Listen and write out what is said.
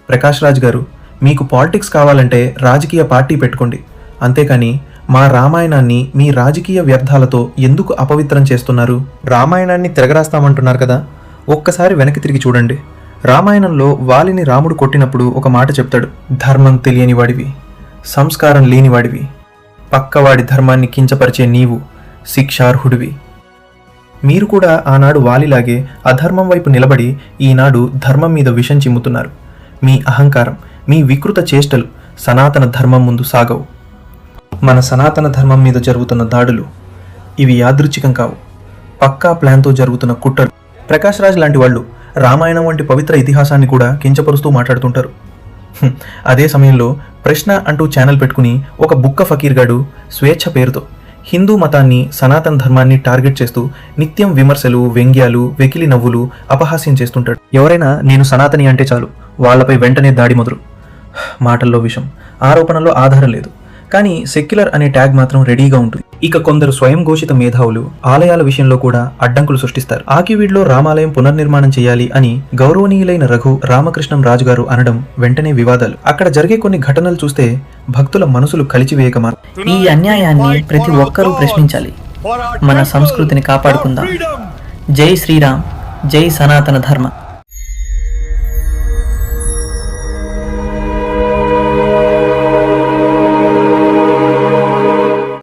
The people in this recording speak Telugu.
ప్రకాష్ రాజ్ గారు, మీకు పాలిటిక్స్ కావాలంటే రాజకీయ పార్టీ పెట్టుకోండి, అంతేకాని మా రామాయణాన్ని మీ రాజకీయ వ్యర్థాలతో ఎందుకు అపవిత్రం చేస్తున్నారు? రామాయణాన్ని తిరగరాస్తామంటున్నారు కదా, ఒక్కసారి వెనక్కి తిరిగి చూడండి. రామాయణంలో వాలిని రాముడు కొట్టినప్పుడు ఒక మాట చెప్తాడు, ధర్మం తెలియని వాడివి, సంస్కారం లేనివాడివి, పక్కవాడి ధర్మాన్ని కించపరిచే నీవు శిక్షార్హుడివి. మీరు కూడా ఆనాడు వాలిలాగే అధర్మం వైపు నిలబడి ఈనాడు ధర్మం మీద విషం చిమ్ముతున్నారు. మీ అహంకారం, మీ వికృత చేష్టలు సనాతన ధర్మం ముందు సాగవు. మన సనాతన ధర్మం మీద జరుగుతున్న దాడులు ఇవి యాదృచ్ఛికం కావు, పక్కా ప్లాన్తో జరుగుతున్న కుట్రలు. ప్రకాష్ రాజ్ లాంటి వాళ్ళు రామాయణం వంటి పవిత్ర ఇతిహాసాన్ని కూడా కించపరుస్తూ మాట్లాడుతుంటారు. అదే సమయంలో ప్రశ్న అంటూ ఛానల్ పెట్టుకుని ఒక బుక్క ఫకీర్ గాడు స్వేచ్ఛ పేరుతో హిందూ మతాన్ని, సనాతన ధర్మాన్ని టార్గెట్ చేస్తూ నిత్యం విమర్శలు, వ్యంగ్యాలు, వెకిలి నవ్వులు, అపహాస్యం చేస్తుంటాడు. ఎవరైనా నేను సనాతని అంటే చాలు వాళ్లపై వెంటనే దాడి మొదలు. మాటల్లో విషం, ఆరోపణలో ఆధారం లేదు, కానీ సెక్యులర్ అనే ట్యాగ్ మాత్రం రెడీగా ఉంటుంది. ఇక కొందరు స్వయం ఘోషిత మేధావులు ఆలయాల విషయంలో కూడా అడ్డంకులు సృష్టిస్తారు. ఆకివీడ్లో రామాలయం పునర్నిర్మాణం చేయాలి అని గౌరవనీయులైన రఘు రామకృష్ణం రాజు గారు అనడం వెంటనే వివాదాలు. అక్కడ జరిగే కొన్ని ఘటనలు చూస్తే భక్తుల మనసులు కలిచివేయక మారు. ఈ అన్యాయాన్ని ప్రతి ఒక్కరూ ప్రశ్నించాలి. మన సంస్కృతిని కాపాడుకుందాం. జై శ్రీరామ్, జై సనాతన ధర్మ.